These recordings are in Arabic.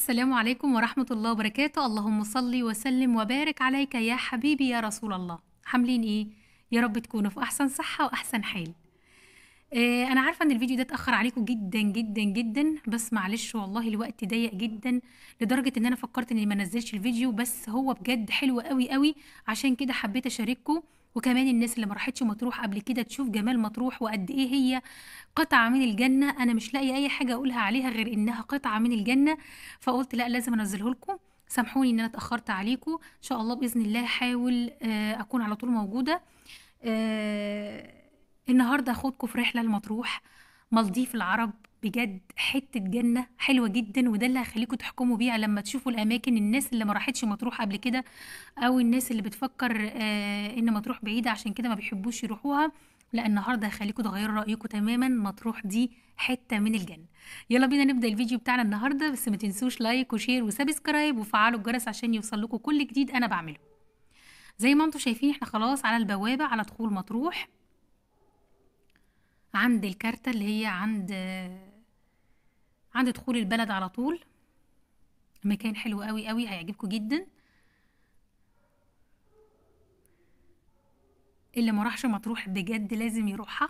السلام عليكم ورحمة الله وبركاته. اللهم صل وسلم وبارك عليك يا حبيبي يا رسول الله. عاملين ايه؟ يا رب تكونوا في احسن صحة واحسن حال. انا عارفة ان الفيديو ده اتأخر عليكم جدا جدا جدا، بس معلش والله الوقت ضيق جدا لدرجة ان انا فكرت اني ما انزلش الفيديو، بس هو بجد حلو قوي قوي، عشان كده حبيت اشارككم. وكمان الناس اللي ما راحتش مطروح قبل كده تشوف جمال مطروح وقد ايه هي قطعة من الجنة. أنا مش لاقية أي حاجة أقولها عليها غير إنها قطعة من الجنة، فقلت لأ لازم أنزله لكم. سامحوني إن أنا اتأخرت عليكم، إن شاء الله بإذن الله هحاول أكون على طول موجودة. آه، النهاردة هاخدكم في رحلة لمطروح، مالديف العرب. بجد حتة جنة حلوة جدا، وده اللي هخليكم تحكموا بيها لما تشوفوا الأماكن. الناس اللي ما راحتش مطروح قبل كده، أو الناس اللي بتفكر إن مطروح بعيدة عشان كده ما بيحبوش يروحوها، لا النهارده هخليكم تغيروا رأيكم تماما. مطروح دي حتة من الجنة. يلا بينا نبدأ الفيديو بتاعنا النهارده، بس ما تنسوش لايك وشير وسبسكرايب وفعلوا الجرس عشان يوصل لكم كل جديد أنا بعمله. زي ما انتم شايفين احنا خلاص على البوابة على دخول مطروح، عند الكارتة اللي هي عند دخول البلد على طول. مكان حلو قوي قوي، هيعجبكم جدا. اللي ما راحش مطروح بجد لازم يروحها،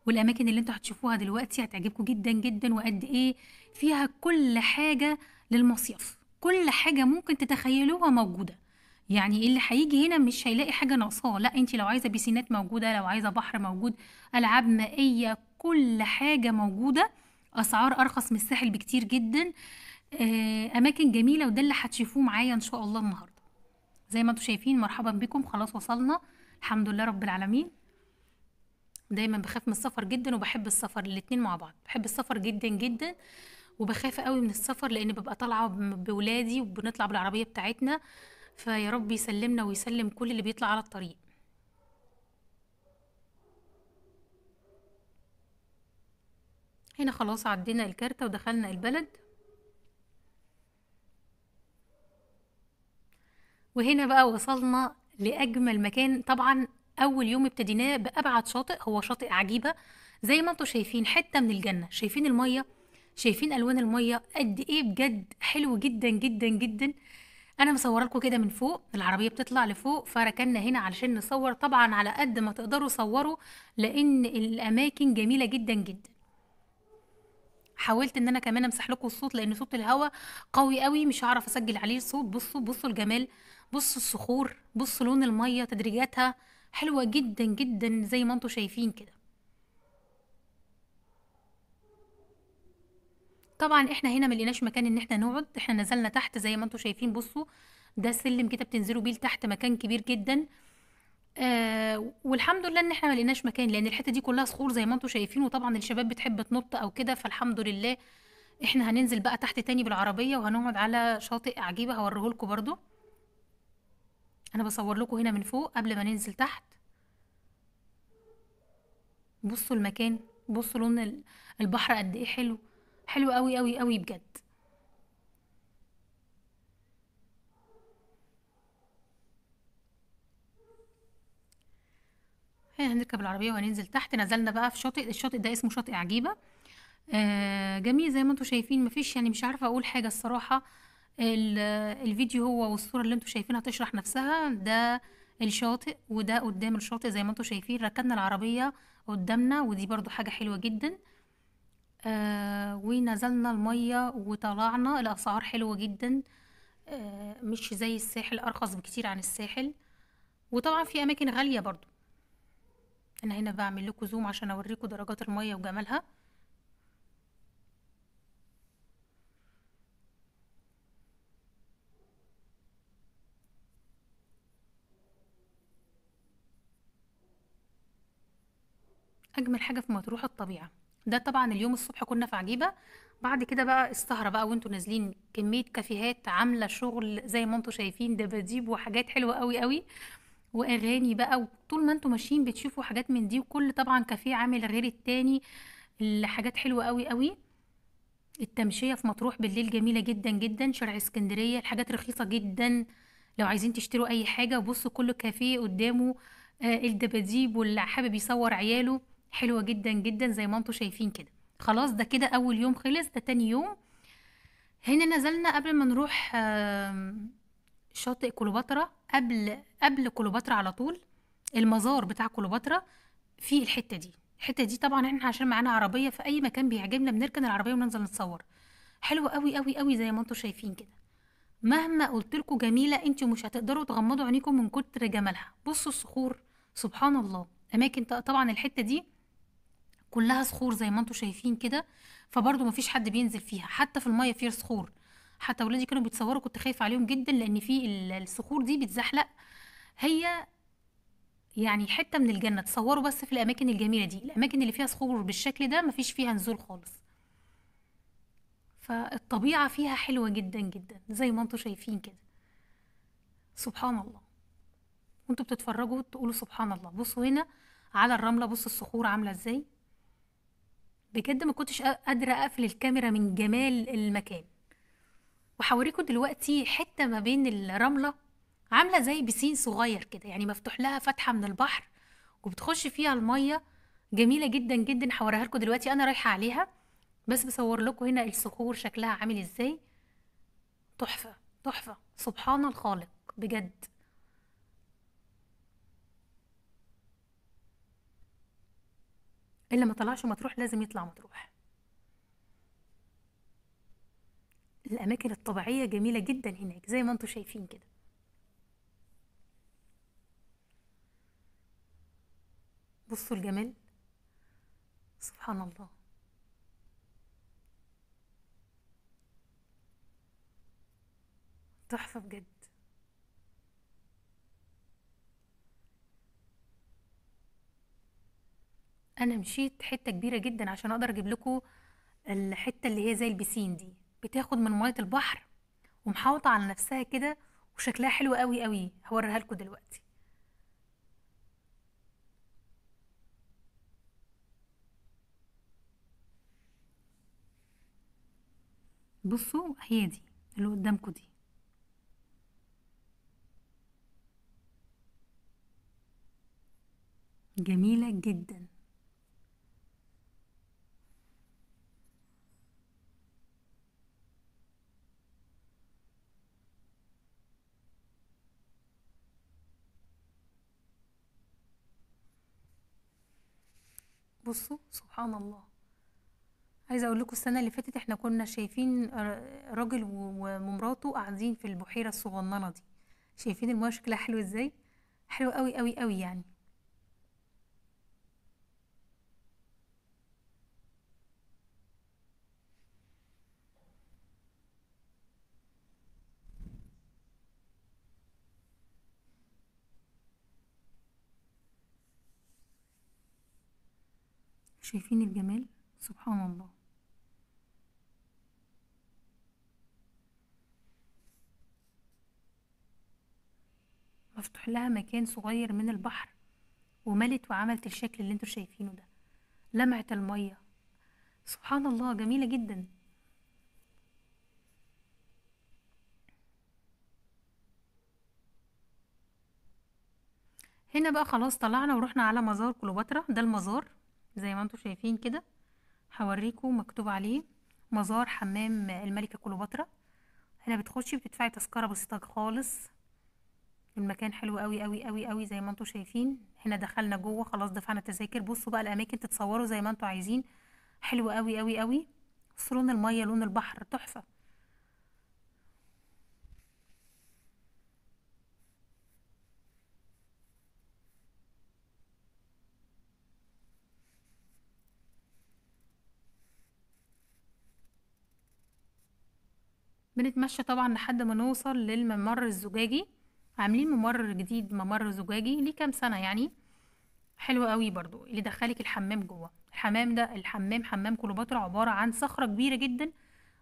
والاماكن اللي انتوا هتشوفوها دلوقتي هتعجبكم جدا جدا، وقد ايه فيها كل حاجة للمصيف. كل حاجة ممكن تتخيلوها موجودة. يعني اللي هيجي هنا مش هيلاقي حاجة ناقصاه. لا انت لو عايزة بيسينات موجودة، لو عايزة بحر موجود، العاب مائية، كل حاجة موجودة. اسعار ارخص من الساحل بكتير جدا. اماكن جميلة، وده اللي هتشوفوه معايا ان شاء الله النهاردة. زي ما انتم شايفين مرحبا بكم، خلاص وصلنا الحمد لله رب العالمين. دايما بخاف من السفر جدا وبحب السفر، الاتنين مع بعض. بحب السفر جدا جدا، وبخاف قوي من السفر لان ببقى طالعه بولادي وبنطلع بالعربيه بتاعتنا، فيا رب يسلمنا ويسلم كل اللي بيطلع على الطريق. هنا خلاص عدينا الكارتة ودخلنا البلد. وهنا بقى وصلنا لأجمل مكان طبعا. أول يوم ابتديناه بأبعد شاطئ، هو شاطئ عجيبة. زي ما انتوا شايفين حتة من الجنة. شايفين المية، شايفين ألوان المية قد إيه، بجد حلو جدا جدا جدا. أنا مصورة لكم كده من فوق، العربية بتطلع لفوق، فركنا هنا علشان نصور. طبعا على قد ما تقدروا صوروا، لأن الأماكن جميلة جدا جدا. حاولت ان انا كمان امسح لكم الصوت لان صوت الهوا قوي قوي، مش هعرف اسجل عليه الصوت. بصوا بصوا الجمال، بصوا الصخور، بصوا لون المية، تدريجاتها حلوة جدا جدا زي ما انتوا شايفين كده. طبعا احنا هنا ملقناش مكان ان احنا نقعد، احنا نزلنا تحت زي ما انتوا شايفين. بصوا ده سلم كده بتنزلوا بيه لتحت، مكان كبير جدا. والحمد لله ان احنا ملقناش مكان، لان الحته دي كلها صخور زي ما انتوا شايفين، وطبعا الشباب بتحب تنط او كده، فالحمد لله. احنا هننزل بقى تحت تاني بالعربية، وهنقعد على شاطئ عجيبة هوريهولكوا برضو. انا بصور لكم هنا من فوق قبل ما ننزل تحت. بصوا المكان، بصوا لون البحر قد ايه حلو. حلو قوي قوي قوي بجد. هنركب العربية وهننزل تحت. نزلنا بقى في شاطئ، الشاطئ ده اسمه شاطئ عجيبة. جميل زي ما انتوا شايفين، مفيش يعني مش عارفة اقول حاجة الصراحة. ال- الفيديو هو والصورة اللي انتوا شايفينها تشرح نفسها. ده الشاطئ، وده قدام الشاطئ زي ما انتوا شايفين. ركننا العربية قدامنا، ودي برضو حاجة حلوة جدا. ونزلنا المية وطلعنا. الأسعار حلوة جدا، مش زي الساحل، أرخص بكتير عن الساحل. وطبعا في أماكن غالية برضو. أنا هنا بعمل لكم زوم عشان أوريكم درجات المية وجمالها. أجمل حاجة في مطروح الطبيعة. ده طبعا اليوم الصبح كنا في عجيبة. بعد كده بقى السهرة بقى وانتوا نازلين، كمية كافيهات عاملة شغل زي ما انتوا شايفين، دباديب وحاجات حلوة قوي قوي، واغاني بقى. وطول ما انتوا ماشيين بتشوفوا حاجات من دي، وكل طبعا كافيه عامل غير التاني. الحاجات حلوة قوي قوي. التمشية في مطروح بالليل جميلة جدا جدا. شارع اسكندرية الحاجات رخيصة جدا لو عايزين تشتروا اي حاجة. وبصوا كل كافيه قدامه الدباديب، واللي حابب يصور عياله. حلوة جدا جدا زي ما انتوا شايفين كده. خلاص ده كده اول يوم خلص، ده تاني يوم. هنا نزلنا قبل ما نروح شاطئ كليوباترا، قبل كليوباترا على طول. المزار بتاع كليوباترا في الحتة دي طبعا احنا عشان معانا عربية، في أي مكان بيعجبنا بنركن العربية وننزل نتصور. حلوة قوي قوي قوي زي ما انتوا شايفين كده. مهما قلت لكم جميلة انتوا مش هتقدروا تغمضوا عينيكم من كتر جمالها. بصوا الصخور، سبحان الله. أماكن طبعا الحتة دي كلها صخور زي ما انتوا شايفين كده، فبرضه مفيش حد بينزل فيها، حتى في المية فيها صخور. حتى ولادي كانوا بيتصوروا كنت خايفة عليهم جدا، لأن في الصخور دي بتزحلق. هي يعني حتة من الجنة. تصوروا بس في الأماكن الجميلة دي، الأماكن اللي فيها صخور بالشكل ده مفيش فيها نزول خالص. فالطبيعة فيها حلوة جدا جدا زي ما انتوا شايفين كده. سبحان الله. وانتوا بتتفرجوا تقولوا سبحان الله. بصوا هنا على الرملة، بصوا الصخور عاملة ازاي. بجد ما كنتش قادرة اقفل الكاميرا من جمال المكان. وهوريكم دلوقتي حتة ما بين الرملة، عاملة زي بسين صغير كده، يعني مفتوح لها فتحة من البحر وبتخش فيها المية. جميلة جدا جدا. هوريها لكم دلوقتي، انا رايحة عليها بس بصور لكم هنا الصخور شكلها عامل ازاي. تحفة تحفة، سبحان الخالق بجد. اللي ما طلعش مطروح لازم يطلع مطروح. الأماكن الطبيعية جميلة جدا هناك زي ما انتوا شايفين كده. بصوا الجمال، سبحان الله. تحفة بجد. أنا مشيت حتة كبيرة جدا عشان أقدر أجيب لكم الحتة اللي هي زي البسين دي، بتاخد من مية البحر ومحاوطة على نفسها كده، وشكلها حلو قوي قوي. هوريها لكم دلوقتي. بصوا هي دي اللي قدامكم دي. جميلة جدا. بصوا سبحان الله. عايزه اقول لكم السنه اللي فاتت احنا كنا شايفين راجل ومراته قاعدين في البحيره الصغننه دي. شايفين المايه شكلها حلو ازاي. حلو قوي قوي قوي يعني. شايفين الجمال، سبحان الله. مفتوح لها مكان صغير من البحر، وملت وعملت الشكل اللي انتوا شايفينه ده. لمعت الميه، سبحان الله، جميله جدا. هنا بقى خلاص طلعنا ورحنا على مزار كليوباترا. ده المزار زي ما انتوا شايفين كده. هوريكم مكتوب عليه مزار حمام الملكة كليوباترا. هنا بتخشي بتدفعي تذكرة بسيطة خالص. المكان حلو قوي قوي قوي قوي زي ما انتوا شايفين. هنا دخلنا جوه خلاص، دفعنا تذاكر. بصوا بقى الاماكن تتصوروا زي ما انتوا عايزين. حلو قوي قوي قوي. بصوا لون المية، لون البحر تحفة. بنتمشى طبعا لحد ما نوصل للممر الزجاجي. عاملين ممر جديد، ممر زجاجي ليه كام سنة يعني. حلو قوي برضو اللي دخلك الحمام جوه. الحمام ده الحمام حمام كليوباترا عبارة عن صخرة كبيرة جدا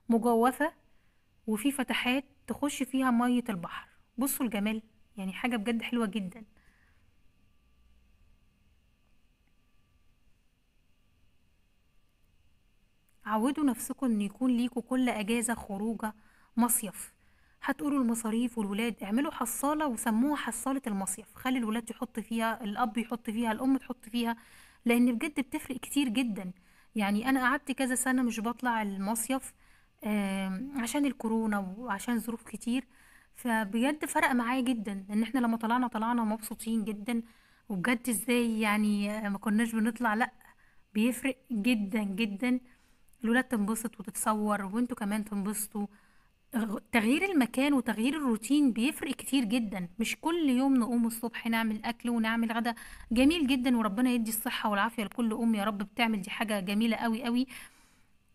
مجوفة، وفي فتحات تخش فيها مية البحر. بصوا الجمال، يعني حاجة بجد حلوة جدا. عودوا نفسكم ان يكون ليكوا كل اجازة خروجة مصيف. هتقولوا المصاريف والولاد، اعملوا حصالة وسموها حصالة المصيف. خلي الولاد يحط فيها، الاب يحط فيها، الام تحط فيها، لان بجد بتفرق كتير جدا. يعني انا قعدت كذا سنة مش بطلع المصيف. عشان الكورونا وعشان ظروف كتير. فبجد فرق معايا جدا ان احنا لما طلعنا مبسوطين جدا. وبجد ازاي يعني ما كناش بنطلع، لا بيفرق جدا جدا. الولاد تنبسط وتتصور وانتوا كمان تنبسطوا. تغيير المكان وتغيير الروتين بيفرق كتير جدا. مش كل يوم نقوم الصبح نعمل اكل ونعمل غدا. جميل جدا وربنا يدي الصحة والعافية لكل ام يا رب بتعمل دي حاجة جميلة قوي قوي.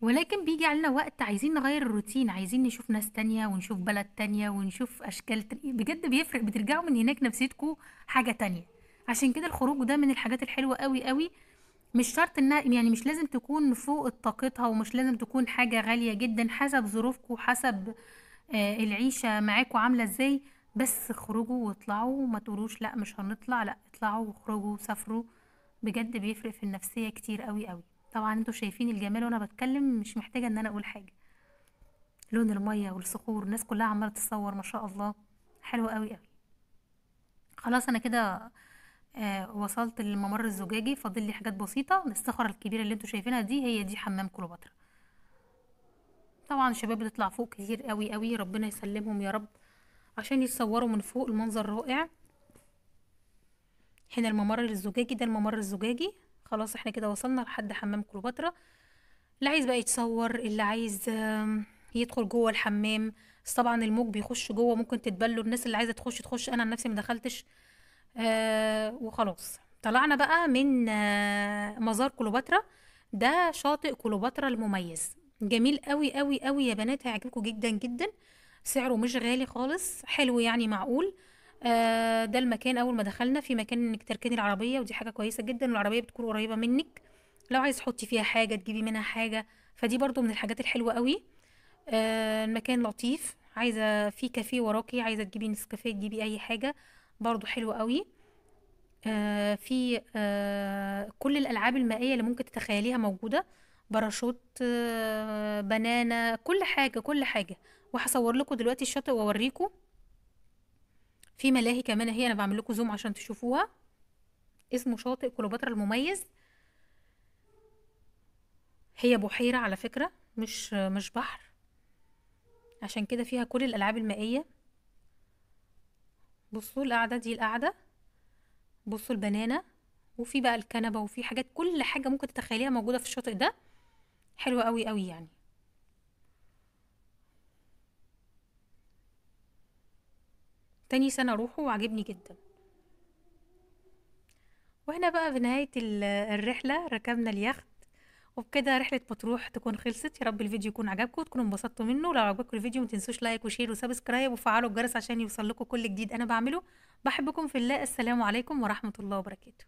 ولكن بيجي علينا وقت عايزين نغير الروتين، عايزين نشوف ناس تانية ونشوف بلد تانية ونشوف أشكال تانية. بجد بيفرق، بترجعوا من هناك نفسيتكوا حاجة تانية. عشان كده الخروج ده من الحاجات الحلوة قوي قوي. مش شرط انها يعني مش لازم تكون فوق طاقتها، ومش لازم تكون حاجة غالية جدا، حسب ظروفكوا، حسب العيشة معاكوا عاملة ازاي. بس خرجوا واطلعوا، ما تقولوش لا مش هنطلع، لا اطلعوا وخرجوا وسافروا. بجد بيفرق في النفسية كتير قوي قوي. طبعا انتوا شايفين الجمال وانا بتكلم، مش محتاجة ان انا اقول حاجة. لون المية والصخور، الناس كلها عمالة تتصور ما شاء الله. حلو قوي قوي. خلاص انا كده وصلت للممر الزجاجي، فاضل لي حاجات بسيطة. الصخرة الكبيرة اللي انتوا شايفينها دي هي دي حمام كليوباترا. طبعا الشباب بتطلع فوق كتير قوي قوي، ربنا يسلمهم يا رب، عشان يتصوروا من فوق المنظر رائع. هنا الممر الزجاجي، ده الممر الزجاجي. خلاص احنا كده وصلنا لحد حمام كليوباترا. اللي عايز بقى يتصور، اللي عايز يدخل جوه الحمام. بس طبعا الموج بيخش جوه، ممكن تتبلوا. الناس اللي عايزه تخش تخش، انا عن نفسي ما دخلتش. وخلاص طلعنا بقى من مزار كليوباترا. ده شاطئ كليوباترا المميز، جميل قوي قوي قوي يا بنات، هيعجبكم جدا جدا. سعره مش غالي خالص، حلو يعني معقول. ده المكان. اول ما دخلنا في مكان انك تركني العربيه، ودي حاجه كويسه جدا، والعربيه بتكون قريبه منك. لو عايز تحطي فيها حاجه تجيبي منها حاجه، فدي برضو من الحاجات الحلوه قوي. المكان لطيف. عايزه في كافيه وراكي، عايزه تجيبي نسكافيه تجيبي اي حاجه، برضو حلو قوي. في كل الألعاب المائية اللي ممكن تتخيليها موجودة. باراشوت، بنانا، كل حاجة كل حاجة. وهصور لكم دلوقتي الشاطئ واوريكم. في ملاهي كمان اهي، انا بعمل لكم زوم عشان تشوفوها. اسمه شاطئ كليوباترا المميز. هي بحيرة على فكرة، مش بحر. عشان كده فيها كل الألعاب المائية. بصوا القعدة دي، القعدة. بصوا البنانة. وفي بقى الكنبة، وفي حاجات، كل حاجة ممكن تتخيليها موجودة في الشاطئ ده. حلوة قوي قوي يعني. تاني سنة اروحه وعجبني جدا. وهنا بقى بنهاية الرحلة ركبنا اليخت. وبكده رحلة مطروح تكون خلصت. يا رب الفيديو يكون عجبكم وتكونوا انبسطتوا منه. لو عجبكم الفيديو متنسوش لايك وشير وسبسكرايب وفعلوا الجرس عشان يوصل لكم كل جديد انا بعمله. بحبكم في الله. السلام عليكم ورحمة الله وبركاته.